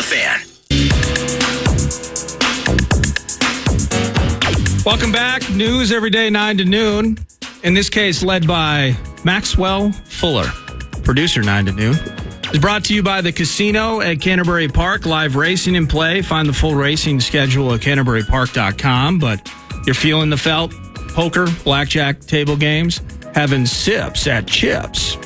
The Fan. Welcome back. News every day, 9 to noon. In this case, led by Maxx Fuller. Producer, 9 to noon. It's brought to you by the casino at Canterbury Park. Live racing in play. Find the full racing schedule at canterburypark.com. But you're feeling the felt. Poker, blackjack, table games. Having sips at Chips.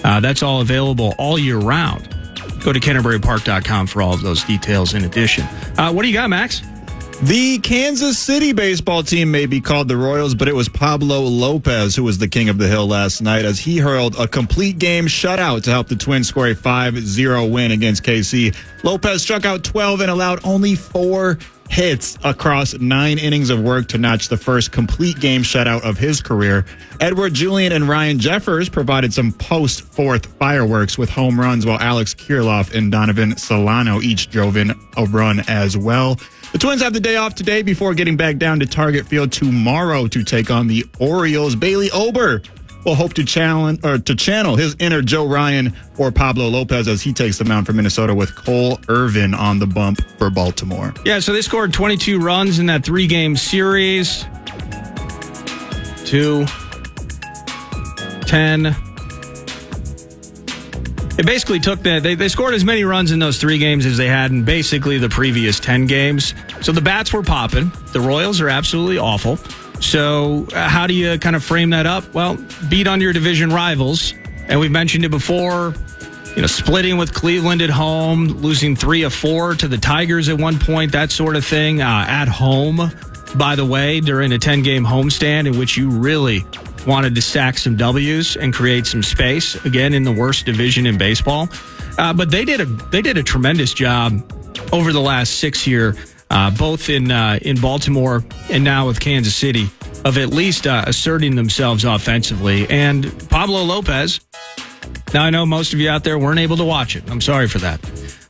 That's all available all year round. Go to canterburypark.com for all of those details in addition. What do you got, Max? The Kansas City baseball team may be called the Royals, but it was Pablo Lopez who was the king of the hill last night as he hurled a complete game shutout to help the Twins score a 5-0 win against KC. Lopez struck out 12 and allowed only 4 hits across 9 innings of work to notch the first complete game shutout of his career. Edward Julian and Ryan Jeffers provided some post-fourth fireworks with home runs, while Alex Kirilloff and Donovan Solano each drove in a run as well. The Twins have the day off today before getting back down to Target Field tomorrow to take on the Orioles. Bailey Ober will hope to channel his inner Joe Ryan or Pablo Lopez as he takes the mound for Minnesota with Cole Irvin on the bump for Baltimore. Yeah, so they scored 22 runs in that 3-game series. 2, 10. It basically took that. They scored as many runs in those 3 games as they had in basically the previous 10 games. So the bats were popping. The Royals are absolutely awful. So how do you kind of frame that up? Well, beat on your division rivals. And we've mentioned it before, splitting with Cleveland at home, losing 3 of 4 to the Tigers at one point, that sort of thing. At home, by the way, during a 10-game homestand in which you really wanted to stack some W's and create some space, again, in the worst division in baseball. But they did a tremendous job over the last 6 years, both in Baltimore and now with Kansas City, of at least asserting themselves offensively. And Pablo Lopez, now I know most of you out there weren't able to watch it. I'm sorry for that.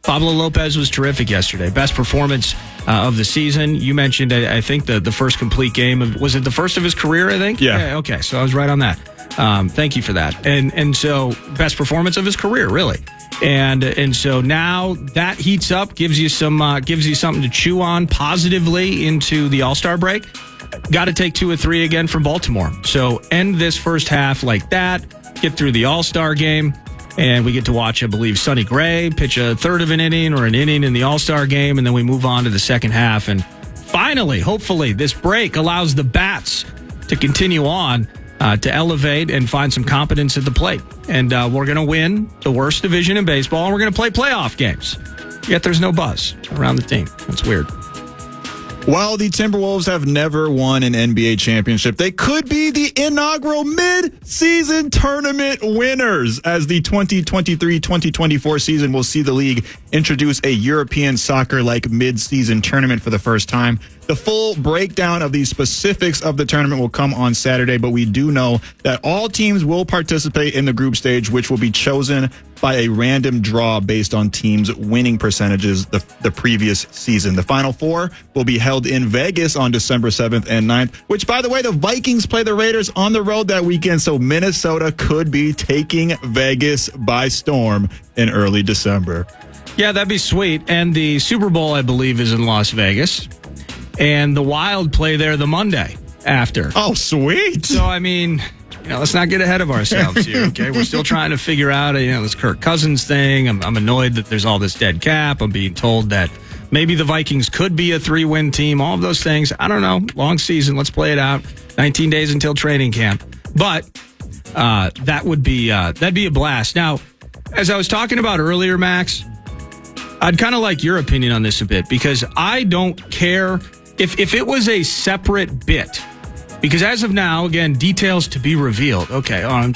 Pablo Lopez was terrific yesterday. Best performance of the season. You mentioned, I think, the first complete game. Was it the first of his career, I think? Yeah. Okay, so I was right on that. Thank you for that. And so best performance of his career, really. And so now that heats up, gives you something to chew on positively into the All-Star break. Got to take 2 or 3 again from Baltimore. So end this first half like that. Get through the All-Star game. And we get to watch, I believe, Sonny Gray pitch a third of an inning or an inning in the All-Star game. And then we move on to the second half. And finally, hopefully, this break allows the bats to continue on to elevate and find some competence at the plate. And we're going to win the worst division in baseball. And we're going to play playoff games. Yet there's no buzz around the team. That's weird. While the Timberwolves have never won an NBA championship, they could be the inaugural mid-season tournament winners, as the 2023-2024 season will see the league introduce a European soccer-like mid-season tournament for the first time. The full breakdown of the specifics of the tournament will come on Saturday, but we do know that all teams will participate in the group stage, which will be chosen by a random draw based on teams' winning percentages the previous season. The Final Four will be held in Vegas on December 7th and 9th, which, by the way, the Vikings play the Raiders on the road that weekend, so Minnesota could be taking Vegas by storm in early December. Yeah, that'd be sweet. And the Super Bowl, I believe, is in Las Vegas. And the Wild play there the Monday after. Oh, sweet. So, I mean, let's not get ahead of ourselves here, okay? We're still trying to figure out, this Kirk Cousins thing. I'm annoyed that there's all this dead cap. I'm being told that maybe the Vikings could be a 3-win team. All of those things. I don't know. Long season. Let's play it out. 19 days until training camp. But that'd be a blast. Now, as I was talking about earlier, Max, I'd kind of like your opinion on this a bit, because I don't care if it was a separate bit, because as of now, again, details to be revealed. Okay, I'm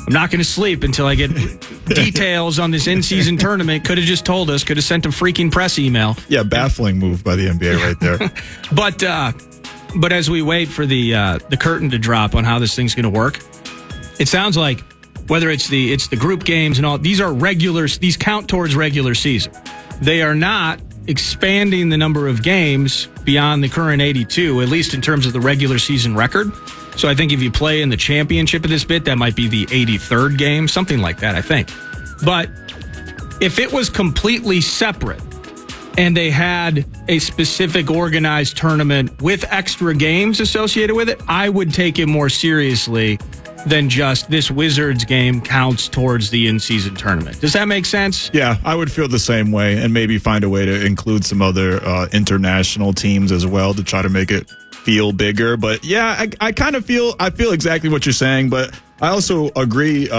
not going to sleep until I get details on this in-season tournament. Could have just told us, could have sent a freaking press email. Yeah, baffling move by the NBA right there. But as we wait for the curtain to drop on how this thing's going to work, it sounds like whether it's the group games and all, these count towards regular season. They are not expanding the number of games beyond the current 82, at least in terms of the regular season record. So I think if you play in the championship of this bit, that might be the 83rd game, something like that, I think. But If it was completely separate and they had a specific organized tournament with extra games associated with it, I would take it more seriously than just this Wizards game counts towards the in-season tournament. Does that make sense? Yeah, I would feel the same way, and maybe find a way to include some other international teams as well to try to make it feel bigger. But yeah, I kind of feel exactly what you're saying, but I also agree.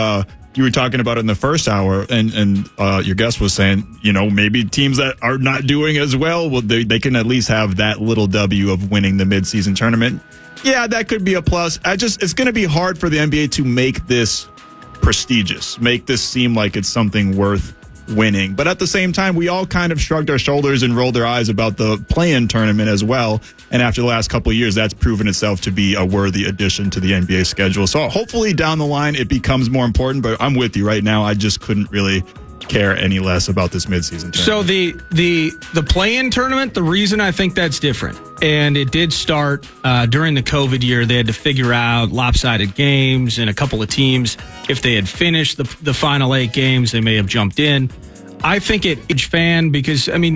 You were talking about it in the first hour, and your guest was saying, maybe teams that are not doing as well, they can at least have that little W of winning the midseason tournament. Yeah, that could be a plus. It's going to be hard for the NBA to make this prestigious, make this seem like it's something worth winning. But at the same time, we all kind of shrugged our shoulders and rolled our eyes about the play-in tournament as well. And after the last couple of years, that's proven itself to be a worthy addition to the NBA schedule. So hopefully down the line, it becomes more important. But I'm with you right now. I just couldn't really care any less about this midseason tournament. So the play-in tournament, the reason I think that's different, and it did start during the COVID year, they had to figure out lopsided games, and a couple of teams, if they had finished the final 8 games, they may have jumped in. I think each fan, because the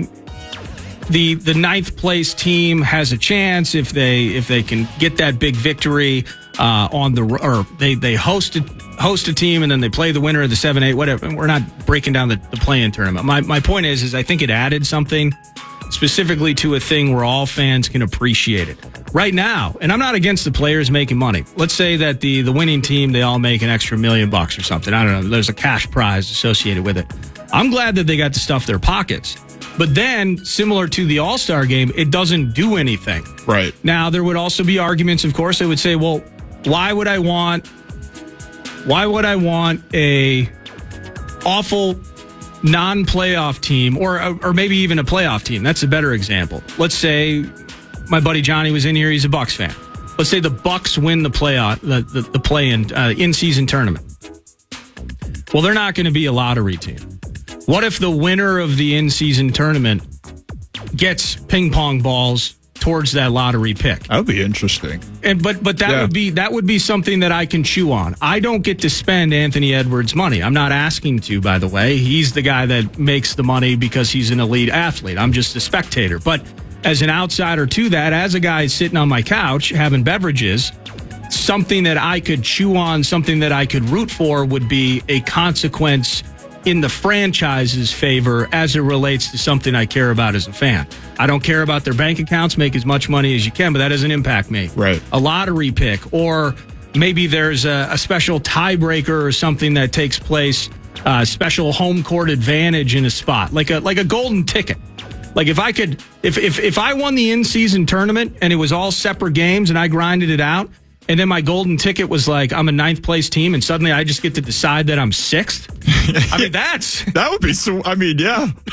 9th place team has a chance if they can get that big victory they host a team and then they play the winner of the 7-8, whatever. We're not breaking down the play-in tournament. My point is I think it added something specifically to a thing where all fans can appreciate it. Right now, and I'm not against the players making money. Let's say that the winning team, they all make an extra $1 million or something. I don't know. There's a cash prize associated with it. I'm glad that they got to stuff their pockets. But then, similar to the All-Star game, it doesn't do anything. Right. Now, there would also be arguments, of course. They would say, well, why would I want a awful non-playoff team or maybe even a playoff team? That's a better example. Let's say my buddy Johnny was in here. He's a Bucks fan. Let's say the Bucks win the play-in in-season tournament. Well, they're not going to be a lottery team. What if the winner of the in-season tournament gets ping pong balls towards that lottery pick? That would be interesting. But that would be something that I can chew on. I don't get to spend Anthony Edwards' money. I'm not asking to, by the way. He's the guy that makes the money because he's an elite athlete. I'm just a spectator. But as an outsider to that, as a guy sitting on my couch having beverages, something that I could chew on, something that I could root for would be a consequence in the franchise's favor as it relates to something I care about as a fan. I don't care about their bank accounts, make as much money as you can, but that doesn't impact me. Right. A lottery pick, or maybe there's a special tiebreaker or something that takes place, special home court advantage in a spot, like a golden ticket. Like if I won the in-season tournament and it was all separate games and I grinded it out, and then my golden ticket was like, I'm a 9th place team, and suddenly I just get to decide that I'm 6th. I mean, that would be.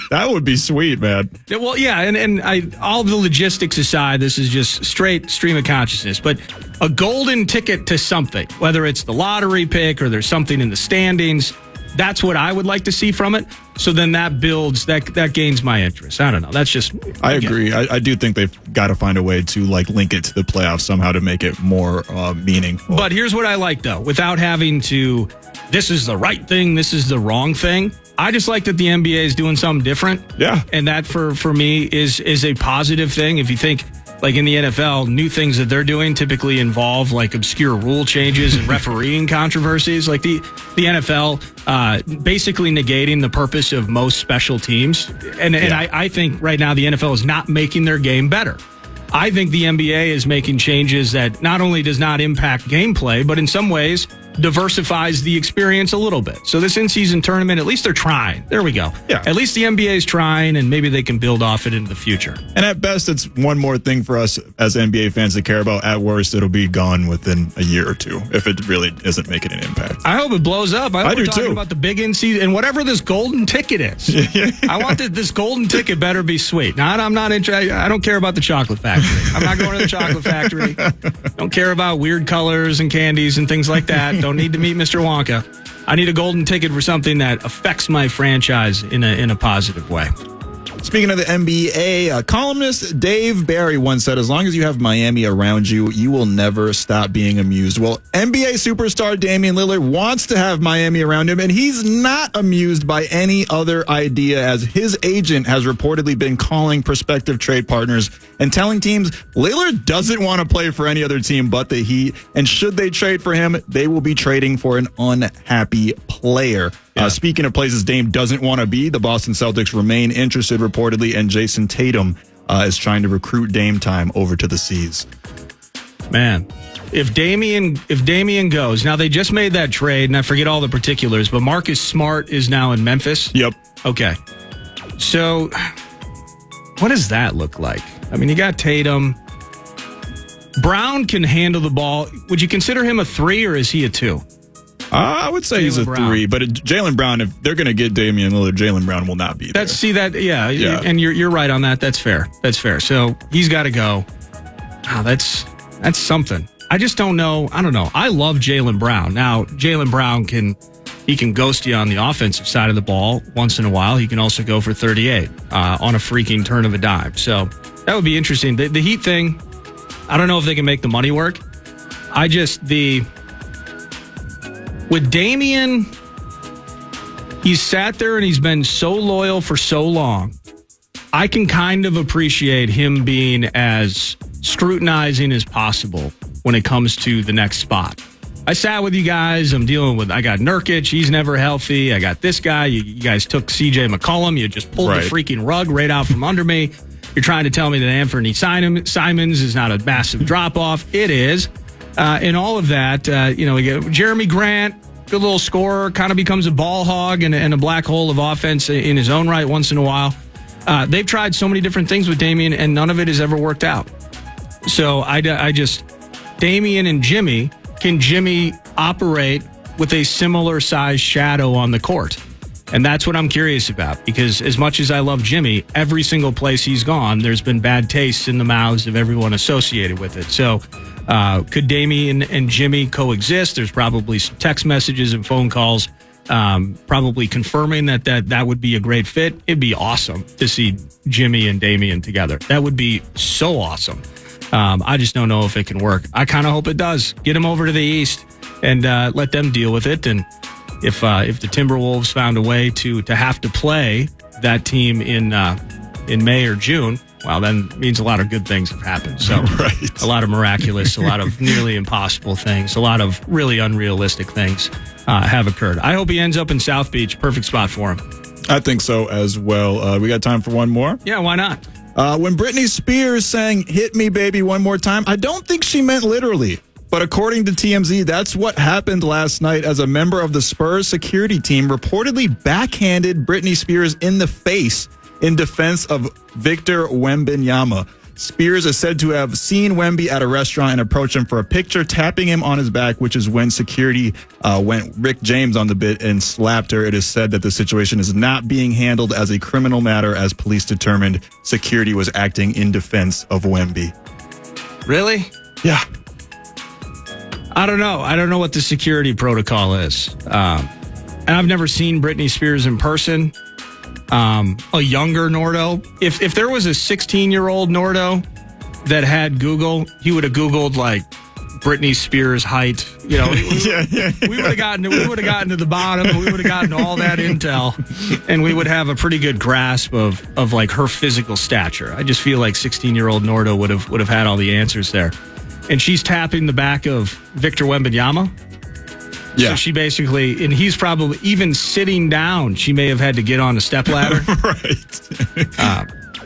That would be sweet, man. Well, yeah, and all the logistics aside, this is just straight stream of consciousness. But a golden ticket to something, whether it's the lottery pick or there's something in the standings, that's what I would like to see from it. So then that builds, that gains my interest. I don't know. That's just... I agree. I do think they've got to find a way to link it to the playoffs somehow to make it more meaningful. But here's what I like, though. Without having to, this is the right thing, this is the wrong thing. I just like that the NBA is doing something different. Yeah. And that, for me, is a positive thing. If you think... Like in the NFL, new things that they're doing typically involve obscure rule changes and refereeing controversies. Like the NFL basically negating the purpose of most special teams. And I think right now the NFL is not making their game better. I think the NBA is making changes that not only does not impact gameplay, but in some ways diversifies the experience a little bit. So this in-season tournament, at least they're trying. There we go. Yeah. At least the NBA is trying, and maybe they can build off it in the future. And at best, it's one more thing for us as NBA fans to care about. At worst, it'll be gone within a year or two if it really isn't making an impact. I hope it blows up. I hope do we're talking too. about the big in-season and whatever this golden ticket is. I want this golden ticket better be sweet. Now, I'm not interested. I don't care about the chocolate factory. I'm not going to the chocolate factory. Don't care about weird colors and candies and things like that. Don't need to meet Mr. Wonka. I need a golden ticket for something that affects my franchise in a positive way. Speaking of the NBA, columnist Dave Barry once said, as long as you have Miami around you, you will never stop being amused. Well, NBA superstar Damian Lillard wants to have Miami around him, and he's not amused by any other idea, as his agent has reportedly been calling prospective trade partners and telling teams Lillard doesn't want to play for any other team but the Heat, and should they trade for him, they will be trading for an unhappy player. Yeah. Speaking of places Dame doesn't want to be, the Boston Celtics remain interested reportedly, and Jason Tatum is trying to recruit Dame time over to the Seas. Man, if Damian goes, now they just made that trade, and I forget all the particulars, but Marcus Smart is now in Memphis? Yep. Okay. So what does that look like? I mean, you got Tatum. Brown can handle the ball. Would you consider him a 3 or is he a 2? I would say he's a 3, but Jaylen Brown, if they're going to get Damian Lillard, Jaylen Brown will not be there. Yeah. And you're right on that. That's fair. So he's got to go. Wow, that's something. I just don't know. I don't know. I love Jaylen Brown. Now, Jaylen Brown can ghost you on the offensive side of the ball once in a while. He can also go for 38 on a freaking turn of a dime. So that would be interesting. The Heat thing, I don't know if they can make the money work. With Damian, he's sat there and he's been so loyal for so long. I can kind of appreciate him being as scrutinizing as possible when it comes to the next spot. I sat with you guys. I got Nurkic. He's never healthy. I got this guy. You guys took CJ McCollum. You just pulled the freaking rug right out from under me. You're trying to tell me that Anthony Simons is not a massive drop-off. It is. And all of that, we get Jeremy Grant, good little scorer, kind of becomes a ball hog and a black hole of offense in his own right once in a while. They've tried so many different things with Damian, and none of it has ever worked out. So Damian and Jimmy, can Jimmy operate with a similar size shadow on the court? And that's what I'm curious about, because as much as I love Jimmy, every single place he's gone, there's been bad tastes in the mouths of everyone associated with it. So could Damian and Jimmy coexist? There's probably some text messages and phone calls probably confirming that would be a great fit. It'd be awesome to see Jimmy and Damian together. That would be so awesome. I just don't know if it can work. I kind of hope it does. Get them over to the East and let them deal with it. And if the Timberwolves found a way to have to play that team in May or June, well, then it means a lot of good things have happened. So a lot of miraculous, a lot of nearly impossible things, a lot of really unrealistic things have occurred. I hope he ends up in South Beach. Perfect spot for him. I think so as well. We got time for one more? Yeah, why not? When Britney Spears sang "Hit Me, Baby, One More Time," I don't think she meant literally. But according to TMZ, that's what happened last night as a member of the Spurs security team reportedly backhanded Britney Spears in the face in defense of Victor Wembanyama. Spears is said to have seen Wemby at a restaurant and approached him for a picture, tapping him on his back, which is when security went Rick James on the bit and slapped her. It is said that the situation is not being handled as a criminal matter, as police determined security was acting in defense of Wemby. Really? Yeah. I don't know. I don't know what the security protocol is. And I've never seen Britney Spears in person. A younger Nordo. If there was a 16-year-old Nordo that had Google, he would have Googled like Britney Spears height. We would have gotten to the bottom. We would have gotten all that intel, and we would have a pretty good grasp of like her physical stature. I just feel like 16-year-old Nordo would have had all the answers there. And she's tapping the back of Victor Wembanyama. Yeah. So she basically, and he's probably even sitting down, she may have had to get on a stepladder.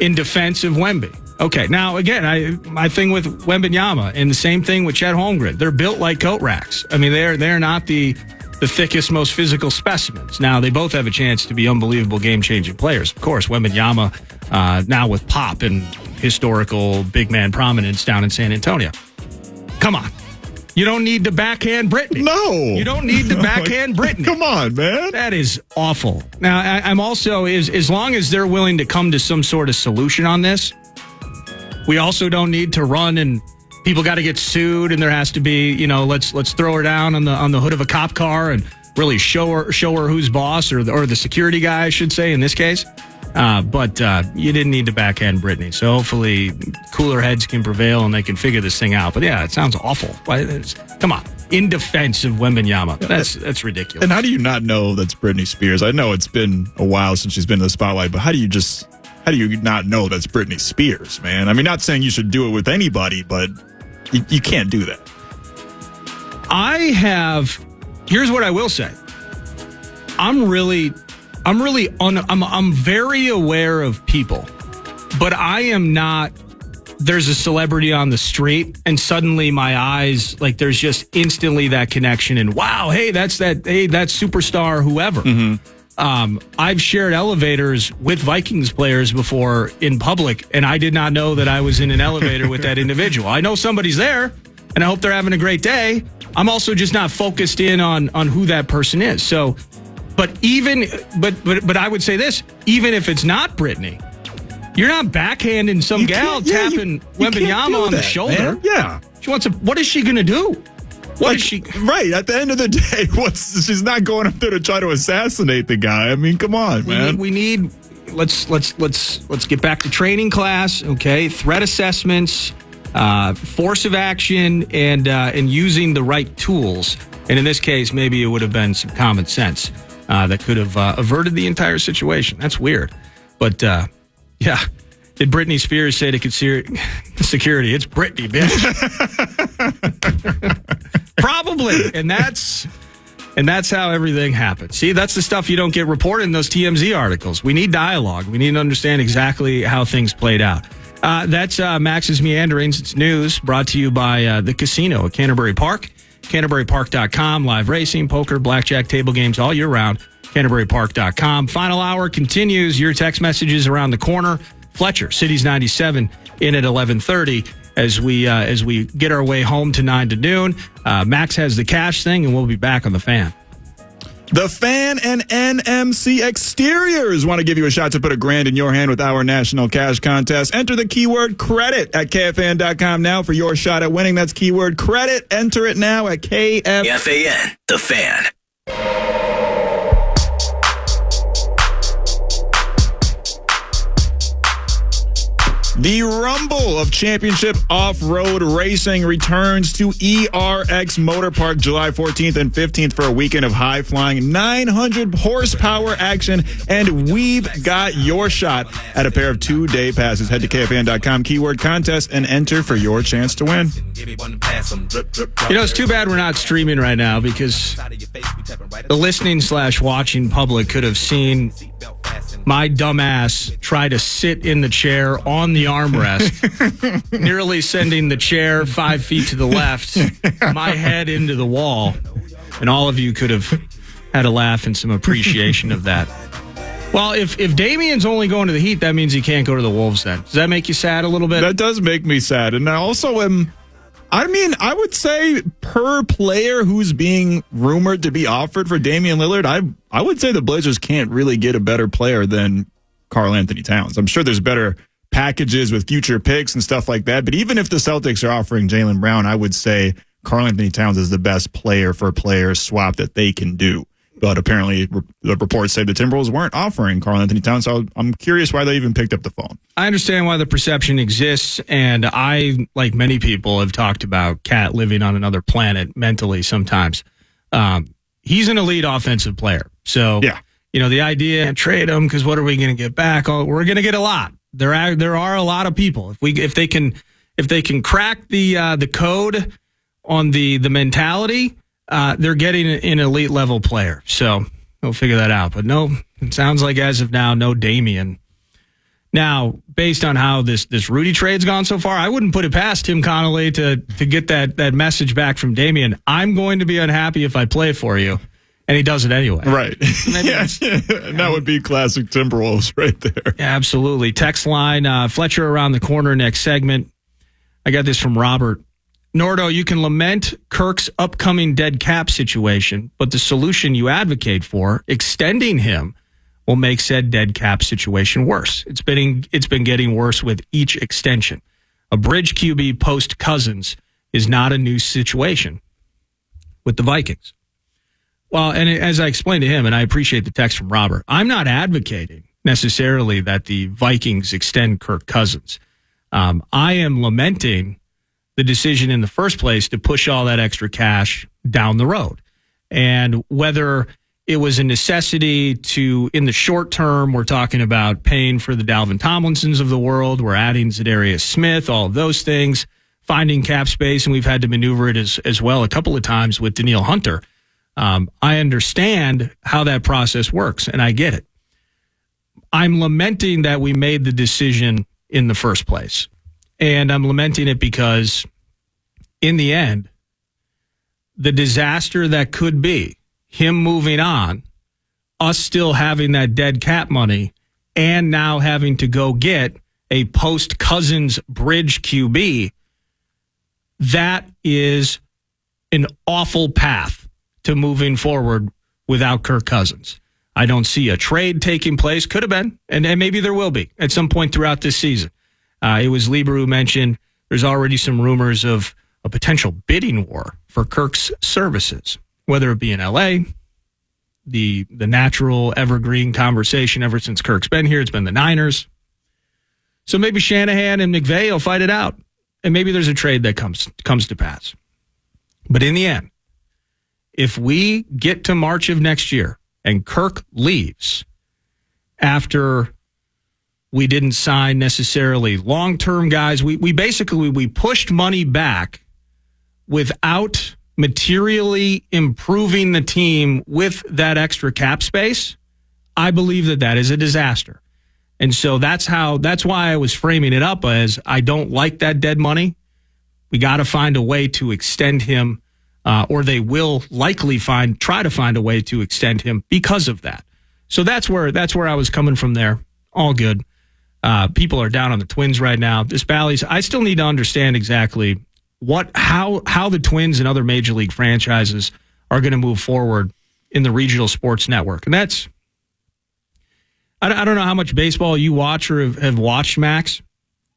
In defense of Wemby. Okay, now again, my thing with Wembanyama, and the same thing with Chet Holmgren. They're built like coat racks. I mean, they're not the thickest, most physical specimens. Now, they both have a chance to be unbelievable game-changing players. Of course, Wembanyama now with pop and historical big man prominence down in San Antonio. Come on. You don't need to backhand Britney. No. You don't need to backhand Britney. Come on, man. That is awful. Now, I'm also, as long as they're willing to come to some sort of solution on this, we also don't need to run and people got to get sued and there has to be, let's throw her down on the hood of a cop car and really show her who's boss or the security guy, I should say, in this case. But you didn't need to backhand Brittany. So hopefully cooler heads can prevail and they can figure this thing out. But yeah, it sounds awful. Come on. In defense of Wembanyama. That's ridiculous. And how do you not know that's Britney Spears? I know it's been a while since she's been in the spotlight, but how do you not know that's Britney Spears, man? I mean, not saying you should do it with anybody, but you can't do that. Here's what I will say. I'm very aware of people, but I am not. There's a celebrity on the street and suddenly my eyes, like there's just instantly that connection and wow, hey, that's superstar whoever. Mm-hmm. I've shared elevators with Vikings players before in public, and I did not know that I was in an elevator with that individual. I know somebody's there, and I hope they're having a great day. I'm also just not focused in on who that person is. So, but I would say this, even if it's not Brittany, you're not backhanding some gal tapping Wembanyama on the shoulder. Man. Yeah. What is she going to do? Right, at the end of the day, she's not going up there to try to assassinate the guy. I mean, come on, man. Let's get back to training class, okay? Threat assessments, force of action, and using the right tools. And in this case, maybe it would have been some common sense that could have averted the entire situation. That's weird. But, yeah. Did Britney Spears say to security, it's Britney, bitch? Probably. And that's how everything happened. See, that's the stuff you don't get reported in those TMZ articles. We need dialogue. We need to understand exactly how things played out. That's Max's Meanderings. It's news brought to you by the casino at Canterbury Park. CanterburyPark.com. Live racing, poker, blackjack, table games all year round. CanterburyPark.com. Final hour continues. Your text messages around the corner. Fletcher, Cities 97 in at 11:30 as we get our way home to 9 to noon. Max has the cash thing, and we'll be back on the Fan. The Fan and NMC Exteriors want to give you a shot to put $1,000 in your hand with our national cash contest. Enter the keyword credit at KFAN.com now for your shot at winning. That's keyword credit. Enter it now at KFAN. The Fan. The Rumble of Championship Off-Road Racing returns to ERX Motor Park July 14th and 15th for a weekend of high-flying 900 horsepower action, and we've got your shot at a pair of 2-day passes. Head to KFAN.com, keyword contest, and enter for your chance to win. It's too bad we're not streaming right now because the listening/watching public could have seen my dumbass try to sit in the chair on the armrest, nearly sending the chair 5 feet to the left, my head into the wall. And all of you could have had a laugh and some appreciation of that. Well, if Damian's only going to the Heat, that means he can't go to the Wolves then. Does that make you sad a little bit? That does make me sad. And I also am... I would say per player who's being rumored to be offered for Damian Lillard, I would say the Blazers can't really get a better player than Karl Anthony Towns. I'm sure there's better packages with future picks and stuff like that. But even if the Celtics are offering Jaylen Brown, I would say Karl Anthony Towns is the best player for player swap that they can do. But apparently the reports say the Timberwolves weren't offering Karl Anthony Towns, so I'm curious why they even picked up the phone. I understand why the perception exists, and I, like many people, have talked about Cat living on another planet mentally sometimes. He's an elite offensive player. So, yeah. The idea, trade him, because what are we going to get back? Oh, we're going to get a lot. There are a lot of people. If they can crack the code on the mentality, they're getting an elite level player. So we'll figure that out. But no, it sounds like as of now, no Damian. Now, based on how this Rudy trade's gone so far, I wouldn't put it past Tim Connolly to get that message back from Damian. I'm going to be unhappy if I play for you. And he does it anyway. Right. That would be classic Timberwolves right there. Yeah, absolutely. Text line, Fletcher around the corner next segment. I got this from Robert. Nordo, you can lament Kirk's upcoming dead cap situation, but the solution you advocate for, extending him, will make said dead cap situation worse. It's been getting worse with each extension. A bridge QB post Cousins is not a new situation with the Vikings. Well, and as I explained to him, and I appreciate the text from Robert, I'm not advocating necessarily that the Vikings extend Kirk Cousins. I am lamenting the decision in the first place to push all that extra cash down the road. And whether it was a necessity to, in the short term, we're talking about paying for the Dalvin Tomlinsons of the world, we're adding Zadarius Smith, all of those things, finding cap space, and we've had to maneuver it as well a couple of times with Danielle Hunter. I understand how that process works, and I get it. I'm lamenting that we made the decision in the first place. And I'm lamenting it because, in the end, the disaster that could be him moving on, us still having that dead cap money, and now having to go get a post-Cousins bridge QB, that is an awful path to moving forward without Kirk Cousins. I don't see a trade taking place. Could have been, and maybe there will be at some point throughout this season. It was Lieber who mentioned there's already some rumors of a potential bidding war for Kirk's services, whether it be in L.A., the natural evergreen conversation ever since Kirk's been here. It's been the Niners. So maybe Shanahan and McVay will fight it out, and maybe there's a trade that comes to pass. But in the end, if we get to March of next year and Kirk leaves after we didn't sign necessarily long-term guys, we basically pushed money back without materially improving the team with that extra cap space, I believe that is a disaster. And so that's why I was framing it up as I don't like that dead money. We got to find a way to extend him, or they will likely try to find a way to extend him because of that. So that's where I was coming from there. All good. People are down on the Twins right now. This Bally's, I still need to understand exactly how the Twins and other major league franchises are going to move forward in the regional sports network. And that's, I don't know how much baseball you watch or have watched, Max,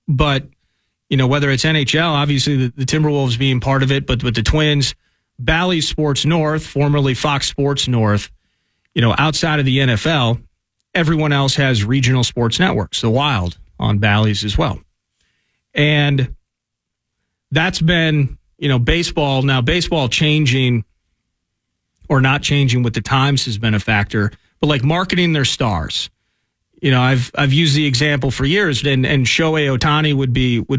but whether it's NHL, obviously the Timberwolves being part of it, but with the Twins, Bally Sports North, formerly Fox Sports North, outside of the NFL, everyone else has regional sports networks, the Wild on Bally's as well. And that's been, baseball. Now, baseball changing or not changing with the times has been a factor, but like marketing their stars. I've used the example for years, and Shohei Ohtani would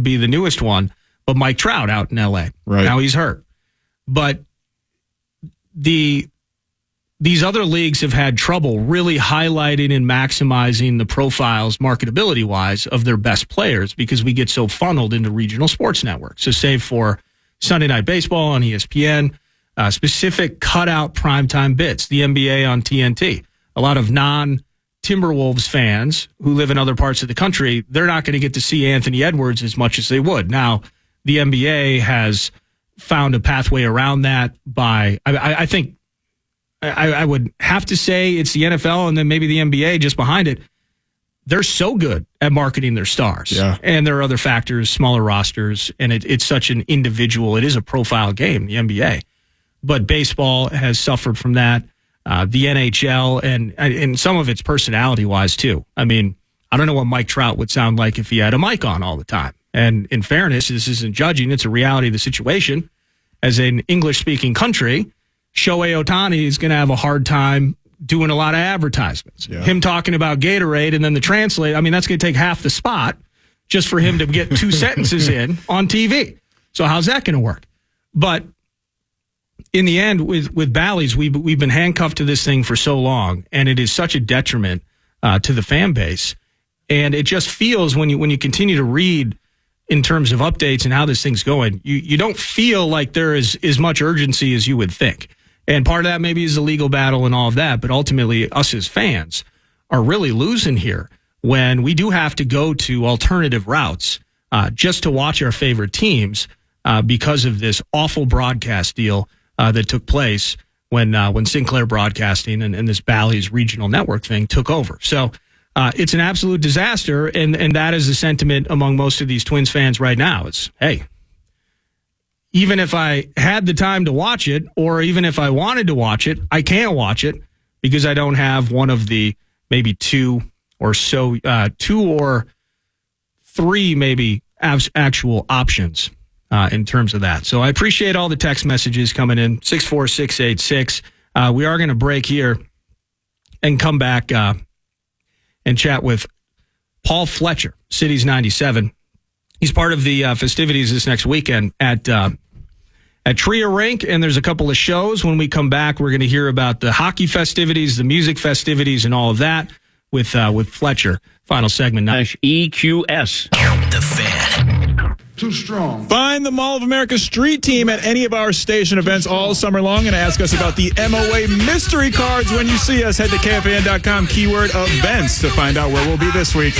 be the newest one, but Mike Trout out in L.A. Right. Now he's hurt. But these other leagues have had trouble really highlighting and maximizing the profiles, marketability-wise, of their best players because we get so funneled into regional sports networks. So save for Sunday Night Baseball on ESPN, specific cutout primetime bits, the NBA on TNT. A lot of non-Timberwolves fans who live in other parts of the country, they're not going to get to see Anthony Edwards as much as they would. Now, the NBA has found a pathway around that by, I think, I would have to say it's the NFL and then maybe the NBA just behind it. They're so good at marketing their stars. Yeah. And there are other factors, smaller rosters, and it's such an individual. It is a profile game, the NBA. But baseball has suffered from that. The NHL and some of it's personality-wise, too. I mean, I don't know what Mike Trout would sound like if he had a mic on all the time. And in fairness, this isn't judging. It's a reality of the situation. As an English-speaking country, Shohei Ohtani is going to have a hard time doing a lot of advertisements. Yeah. Him talking about Gatorade and then the translate, that's going to take half the spot just for him to get two sentences in on TV. So how's that going to work? But in the end, with Bally's, we've been handcuffed to this thing for so long, and it is such a detriment to the fan base. And it just feels when you continue to read in terms of updates and how this thing's going, you don't feel like there is as much urgency as you would think. And part of that maybe is the legal battle and all of that, but ultimately us as fans are really losing here when we do have to go to alternative routes just to watch our favorite teams because of this awful broadcast deal that took place when Sinclair Broadcasting and this Bally's regional network thing took over. So it's an absolute disaster, and that is the sentiment among most of these Twins fans right now. It's, hey, even if I had the time to watch it, or even if I wanted to watch it, I can't watch it because I don't have one of the maybe two or so, 2 or 3 maybe actual options in terms of that. So I appreciate all the text messages coming in, 64686. We are going to break here and come back and chat with Paul Fletcher, Cities 97. He's part of the festivities this next weekend at Tria Rink, and there's a couple of shows. When we come back, we're going to hear about the hockey festivities, the music festivities, and all of that with Fletcher. Final segment. EQS. The Fan. Too strong. Find the Mall of America street team at any of our station events all summer long and ask us about the MOA mystery cards when you see us. Head to KFAN.com, keyword events, to find out where we'll be this week.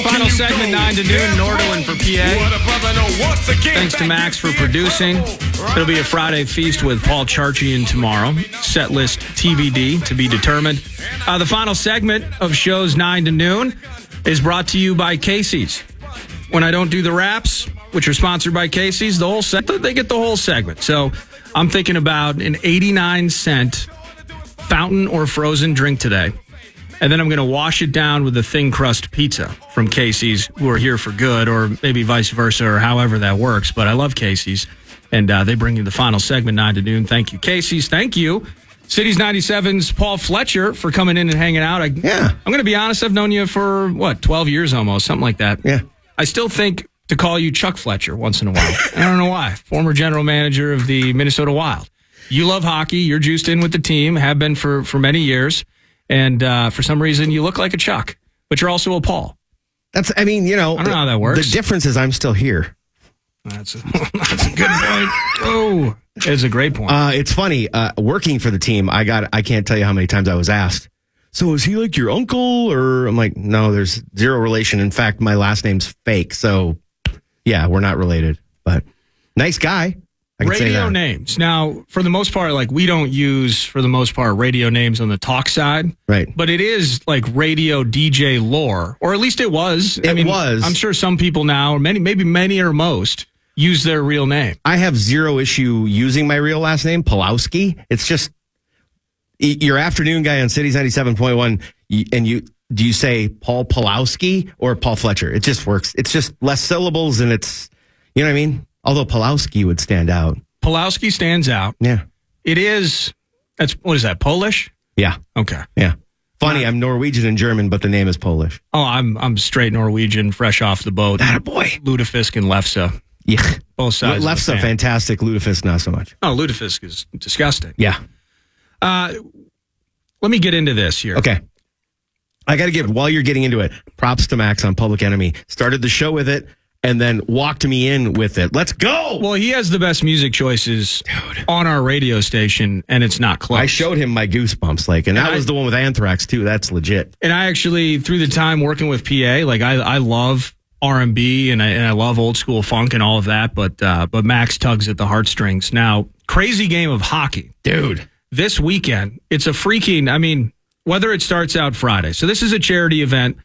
Final segment, 9 to noon, Norderland for PA. Thanks to Max for producing. It'll be a Friday feast with Paul Charchian tomorrow. Set list TBD, to be determined. The final segment of shows 9 to noon is brought to you by Casey's. When I don't do the wraps, which are sponsored by Casey's, they get the whole segment. So I'm thinking about an 89-cent fountain or frozen drink today. And then I'm going to wash it down with a thin crust pizza from Casey's, who are here for good, or maybe vice versa, or however that works. But I love Casey's, and they bring you the final segment, 9 to noon. Thank you, Casey's. Thank you, Cities 97's Paul Fletcher, for coming in and hanging out. I'm going to be honest, I've known you for, 12 years almost, something like that. Yeah. I still think to call you Chuck Fletcher once in a while. I don't know why. Former general manager of the Minnesota Wild. You love hockey. You're juiced in with the team, have been for many years. And for some reason, you look like a Chuck, but you're also a Paul. I don't know how that works. The difference is I'm still here. That's a good point. Oh, it's a great point. It's funny. Working for the team, I can't tell you how many times I was asked, so is he like your uncle? Or I'm like, no, there's zero relation. In fact, my last name's fake. So, yeah, we're not related. But nice guy. Radio names. Now, for the most part, we don't use, for the most part, radio names on the talk side. Right. But it is like radio DJ lore, or at least it was. It was. I'm sure some people now, or maybe many or most, use their real name. I have zero issue using my real last name, Pulowski. It's just your afternoon guy on Cities 97.1, and do you say Paul Pulowski or Paul Fletcher? It just works. It's just less syllables, and it's, you know what I mean? Although Pulowski would stand out. Pulowski stands out. Yeah. It is, what is that, Polish? Yeah. Okay. Yeah. Funny, I'm Norwegian and German, but the name is Polish. Oh, I'm straight Norwegian, fresh off the boat. Attaboy. Lutefisk and Lefse. Yeah. Both sides. Lefse, fantastic. Lutefisk, not so much. Oh, Lutefisk is disgusting. Yeah. Let me get into this here. Okay. I got to give, while you're getting into it, props to Max on Public Enemy. Started the show with it, and then walked me in with it. Let's go! Well, he has the best music choices on our radio station, and it's not close. I showed him my Goosebumps, and that was the one with Anthrax, too. That's legit. And I actually, through the time working with PA, I love R&B, and I love old school funk and all of that, but Max tugs at the heartstrings. Now, crazy game of hockey. Dude. This weekend, it's a freaking, whether it starts out Friday. So this is a charity event,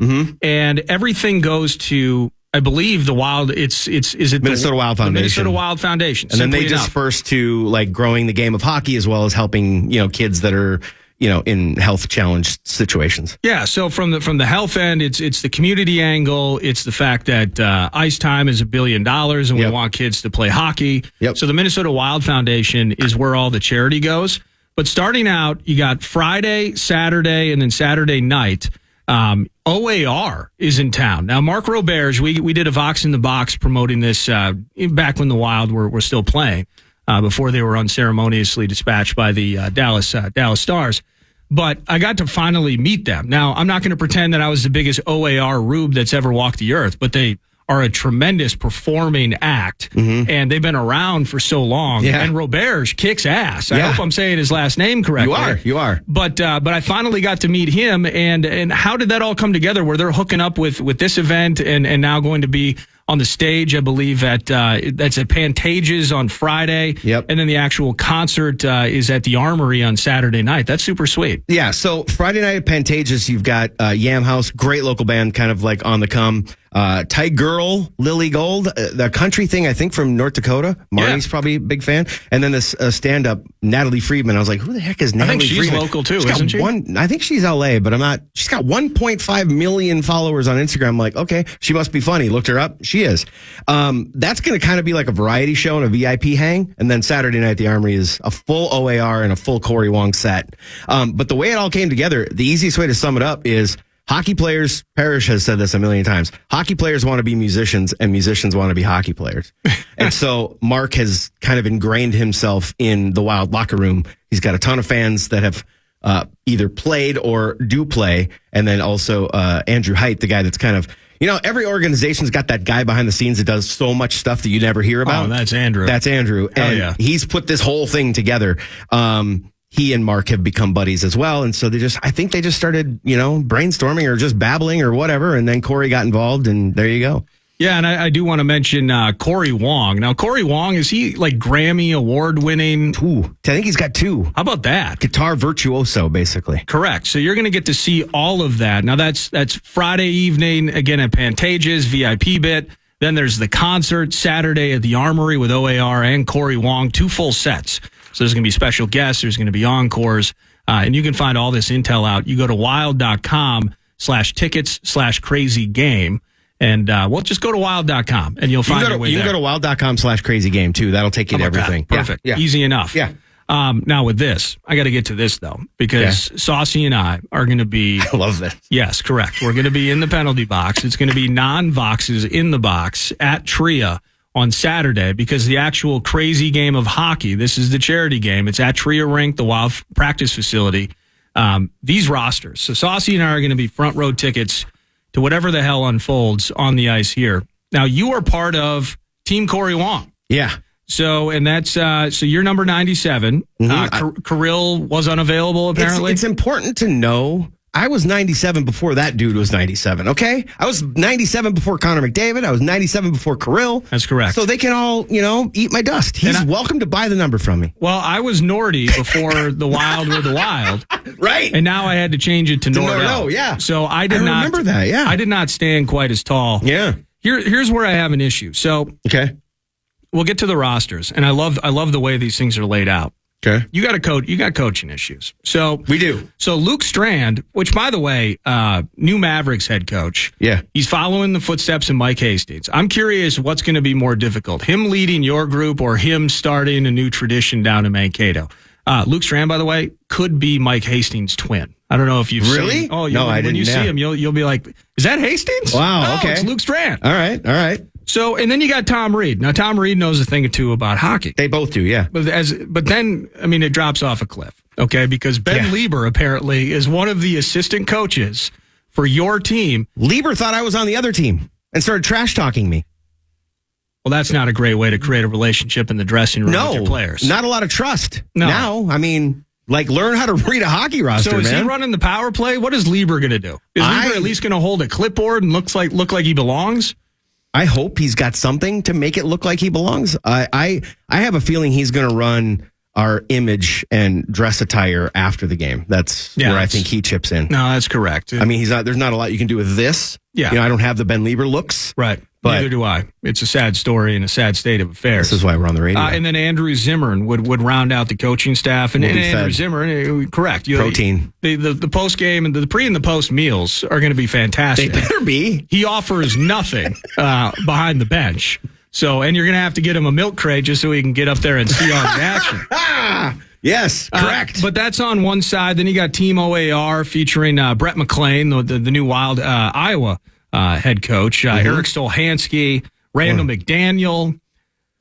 and everything goes to, I believe, the Wild. Is it Minnesota Wild Foundation? The Minnesota Wild Foundation. And then they disperse to growing the game of hockey, as well as helping kids that are in health challenged situations. Yeah. So from the health end, it's the community angle. It's the fact that ice time is $1 billion, and we want kids to play hockey. Yep. So the Minnesota Wild Foundation is where all the charity goes. But starting out, you got Friday, Saturday, and then Saturday night. OAR is in town. Now, Mark Roberge, we did a Vox in the Box promoting this back when the Wild were still playing, before they were unceremoniously dispatched by the Dallas Stars. But I got to finally meet them. Now, I'm not going to pretend that I was the biggest OAR rube that's ever walked the earth, but they are a tremendous performing act, and they've been around for so long. Yeah. And Roberge kicks ass. I hope I'm saying his last name correctly. You are. But I finally got to meet him, and how did that all come together? Where they're hooking up with this event, and now going to be on the stage, I believe that's at Pantages on Friday. Yep. And then the actual concert is at the Armory on Saturday night. That's super sweet. Yeah. So Friday night at Pantages, you've got Yam House, great local band, kind of on the come. Ty Girl, Lily Gold, the country thing, I think from North Dakota. Marnie's probably a big fan. And then this stand-up, Natalie Friedman. I was like, who the heck is Natalie Friedman? I think she's local too, isn't she? I think she's LA, but I'm not. She's got 1.5 million followers on Instagram. I'm like, okay, she must be funny. Looked her up. She is. That's going to kind of be like a variety show and a VIP hang. And then Saturday night at the Armory is a full OAR and a full Corey Wong set. But the way it all came together, the easiest way to sum it up is hockey players, Parrish has said this a million times, hockey players want to be musicians and musicians want to be hockey players. And so Mark has kind of ingrained himself in the Wild locker room. He's got a ton of fans that have either played or do play. And then also Andrew Haidt, the guy that's kind of, every organization's got that guy behind the scenes that does so much stuff that you never hear about. Oh, that's Andrew. That's Andrew. And he's put this whole thing together. He and Mark have become buddies as well. And so I think they just started, brainstorming or just babbling or whatever. And then Corey got involved and there you go. Yeah. And I do want to mention Corey Wong. Now, Corey Wong, is he like Grammy award winning? 2. I think he's got 2. How about that? Guitar virtuoso, basically. Correct. So you're going to get to see all of that. Now that's Friday evening, again, at Pantages, VIP bit. Then there's the concert Saturday at the Armory with OAR and Corey Wong, 2 full sets. So there's going to be special guests. There's going to be encores. And you can find all this intel out. You go to wild.com/tickets/crazygame. And, just go to wild.com and you'll find your way there. You can go to wild.com/crazygame too. That'll take you to everything. That? Perfect. Yeah. Easy enough. Yeah. Now with this, I got to get to this though, because Saucy and I are going to be. I love this. Yes, correct. We're going to be in the penalty box. It's going to be non-Voxes in the box at Tria on Saturday, because the actual crazy game of hockey, this is the charity game. It's at Tria Rink, the Wild practice facility. These rosters. So Saucy and I are going to be front row tickets to whatever the hell unfolds on the ice here. Now, you are part of Team Corey Wong. Yeah. So, and that's, so you're number 97. Kirill was unavailable, apparently. It's important to know I was 97 before that dude was 97, okay? I was 97 before Connor McDavid. I was 97 before Kirill. That's correct. So they can all, eat my dust. He's welcome to buy the number from me. Well, I was Nordy before the Wild were the Wild. Right. And now I had to change it to Nordo. Yeah. So I remember that, yeah. I did not stand quite as tall. Yeah. Here's where I have an issue. So okay, we'll get to the rosters, and I love the way these things are laid out. Okay. You got coaching issues. So we do. So Luke Strand, which by the way, new Mavericks head coach. Yeah. He's following the footsteps of Mike Hastings. I'm curious what's going to be more difficult, him leading your group or him starting a new tradition down in Mankato. Luke Strand, by the way, could be Mike Hastings' twin. I don't know if you've really? seen. Oh, no, I didn't. When you see him, you'll be like, "Is that Hastings?" Wow. No, okay. It's Luke Strand. All right. So, and then you got Tom Reed. Now, Tom Reed knows a thing or two about hockey. They both do, yeah. But then, I mean, it drops off a cliff, okay? Because Ben Lieber apparently is one of the assistant coaches for your team. Lieber thought I was on the other team and started trash talking me. Well, that's not a great way to create a relationship in the dressing room with your players. Not a lot of trust. No. Now, I mean, learn how to read a hockey roster, so is man. he running the power play? What is Lieber going to do? Is Lieber at least going to hold a clipboard and look like he belongs? I hope he's got something to make it look like he belongs. I have a feeling he's going to run our image and dress attire after the game. That's where I think he chips in. No, that's correct. I mean, there's not a lot you can do with this. Yeah. I don't have the Ben Lieber looks. Right. But neither do I. It's a sad story and a sad state of affairs. This is why we're on the radio. And then Andrew Zimmern would round out the coaching staff. And Andrew Zimmern, correct. Protein. The post game and the pre and the post meals are going to be fantastic. They better be. He offers nothing behind the bench. So, and you're going to have to get him a milk crate just so he can get up there and see all the action. Yes, correct. But that's on one side. Then you got Team OAR featuring Brett McClain, the new Wild Iowa head coach, Eric Stolhansky, Randall McDaniel.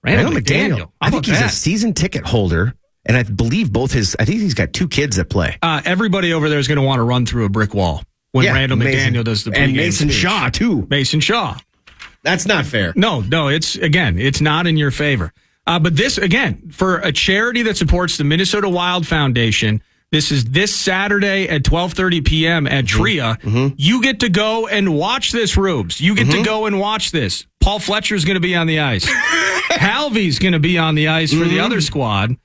Randall McDaniel. I think he's a season ticket holder, and I believe I think he's got 2 kids that play. Everybody over there is going to want to run through a brick wall when Randall McDaniel does the pregame and Mason speech. Shaw, too. Mason Shaw. That's not fair. No, it's not in your favor. But this, again, for a charity that supports the Minnesota Wild Foundation, this is this Saturday at 12:30 p.m. at Tria. You get to go and watch this, Rubes. You get to go and watch this. Paul Fletcher's going to be on the ice. Halvey's going to be on the ice for the other squad.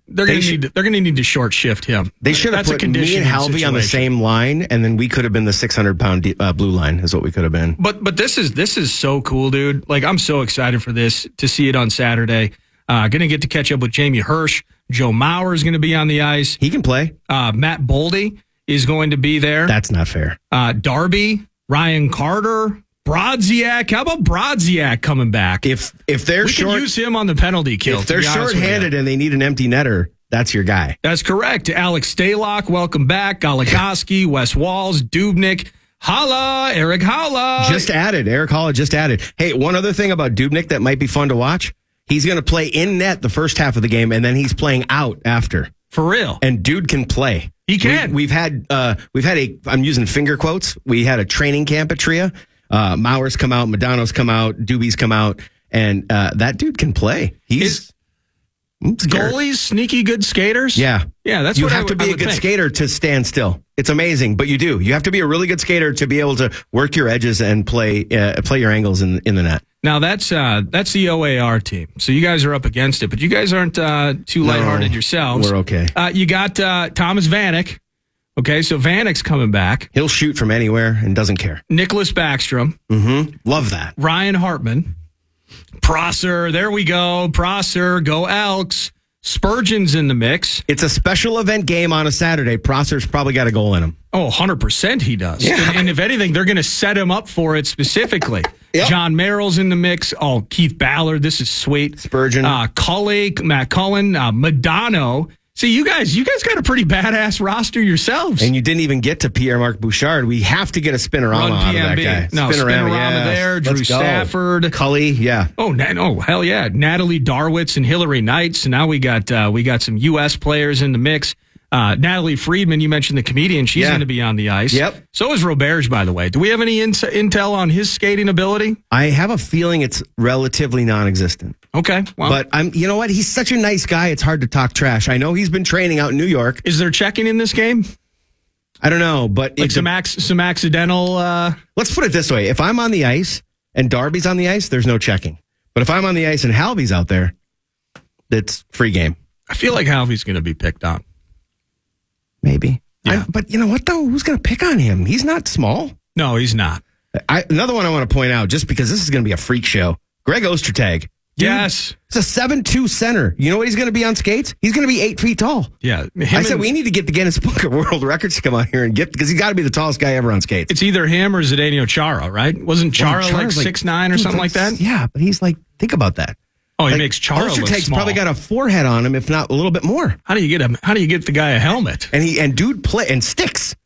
They're going to need to short shift him. They should have put me and Halvey on the same line, and then we could have been the 600-pound blue line is what we could have been. But this is so cool, dude. Like, I'm so excited for this, to see it on Saturday. Going to get to catch up with Jamie Hirsch. Joe Mauer is going to be on the ice. He can play. Matt Boldy is going to be there. That's not fair. Darby, Ryan Carter, Brodziak. How about Brodziak coming back? If they're we can use him on the penalty kill. If they're shorthanded and they need an empty netter, that's your guy. That's correct. Alex Stalock, welcome back. Goligoski, Wes Walls, Dubnyk. Holla, Eric Holla. Eric Holla just added. Hey, one other thing about Dubnyk that might be fun to watch. He's going to play in net the first half of the game, and then he's playing out after. For real. And dude can play. He can. We've had I'm using finger quotes. We had a training camp at Tria. Mauer's come out, Madano's come out, Doobie's come out, and that dude can play. He's goalies sneaky good skaters. Yeah, That's you what have to be a good skater to stand still. It's amazing, but you do. You have to be a really good skater to be able to work your edges and play your angles in the net. Now that's the OAR team. So you guys are up against it, but you guys aren't too lighthearted yourselves. We're okay. You got Thomas Vanek. Okay, so Vanek's coming back. He'll shoot from anywhere and doesn't care. Nicholas Backstrom. Mm-hmm. Love that. Ryan Hartman. Prosser. There we go. Prosser. Go Elks. Spurgeon's in the mix. It's a special event game on a Saturday. Prosser's probably got a goal in him. Oh, 100% he does. Yeah. And if anything, they're going to set him up for it specifically. Yep. John Merrill's in the mix. Oh, Keith Ballard. This is sweet. Spurgeon. Cully, Matt Cullen, Madano. See, you guys got a pretty badass roster yourselves. And you didn't even get to Pierre-Marc Bouchard. We have to get a spinorama out of that guy. No, spinorama there. Drew Stafford. Cully, yeah. Oh, hell yeah. Natalie Darwitz and Hillary Knight. So now we got some U.S. players in the mix. Natalie Friedman, you mentioned the comedian. She's going to be on the ice. Yep. So is Roberge, by the way. Do we have any intel on his skating ability? I have a feeling it's relatively non-existent. Okay. Well, but you know what? He's such a nice guy. It's hard to talk trash. I know he's been training out in New York. Is there checking in this game? I don't know, but like some accidental. Let's put it this way: if I'm on the ice and Darby's on the ice, there's no checking. But if I'm on the ice and Halvey's out there, it's free game. I feel like Halvey's going to be picked on. Maybe. Yeah. But you know what, though? Who's going to pick on him? He's not small. No, he's not. Another one I want to point out, just because this is going to be a freak show. Greg Ostertag. Yes. It's a 7'2" center. You know what he's going to be on skates? He's going to be 8 feet tall. Yeah. I said we need to get the Guinness Book of World Records to come out here and because he's got to be the tallest guy ever on skates. It's either him or Zdeno Chara, right? Wasn't Chara like 6'9" or something like that? Yeah, but he's like, think about that. Oh, he makes Chara look Ostertag's small. Probably got a forehead on him, if not a little bit more. How do you get the guy a helmet? And dude play and sticks.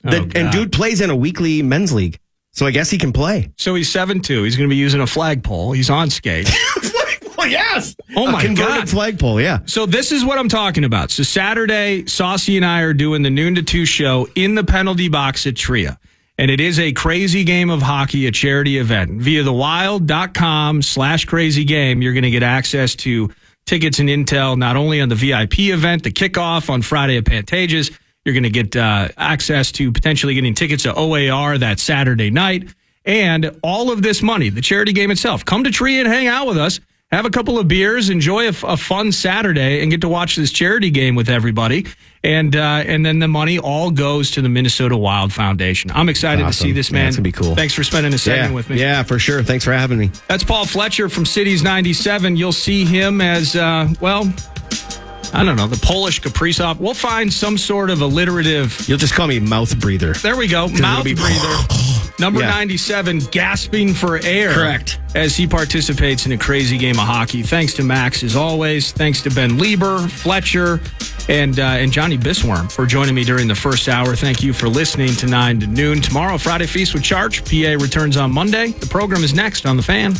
And dude plays in a weekly men's league. So I guess he can play. So he's 7'2". He's going to be using a flagpole. He's on skates. Flagpole, yes. Oh my God. Flagpole, yeah. So this is what I'm talking about. So Saturday, Saucy and I are doing the noon to 2 show in the penalty box at Tria. And it is a crazy game of hockey, a charity event. Via thewild.com/crazy game, you're going to get access to tickets and intel, not only on the VIP event, the kickoff on Friday at Pantages. You're going to get access to potentially getting tickets to OAR that Saturday night. And all of this money, the charity game itself. Come to Tria and hang out with us. Have a couple of beers, enjoy a fun Saturday, and get to watch this charity game with everybody. And then the money all goes to the Minnesota Wild Foundation. I'm excited to see this, man. That's going to be cool. Thanks for spending a segment with me. Yeah, for sure. Thanks for having me. That's Paul Fletcher from Cities 97. You'll see him as, I don't know, the Polish Kaprizov. We'll find some sort of alliterative. You'll just call me mouth breather. There we go. Mouth breather. Number 97, gasping for air. Correct. As he participates in a crazy game of hockey. Thanks to Max, as always. Thanks to Ben Lieber, Fletcher, and Johnny Bisworm for joining me during the first hour. Thank you for listening to 9 to noon. Tomorrow, Friday Feast with Charge. PA returns on Monday. The program is next on The Fan.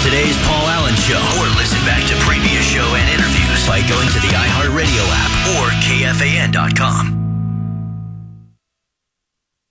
Today's radio app or KFAN.com.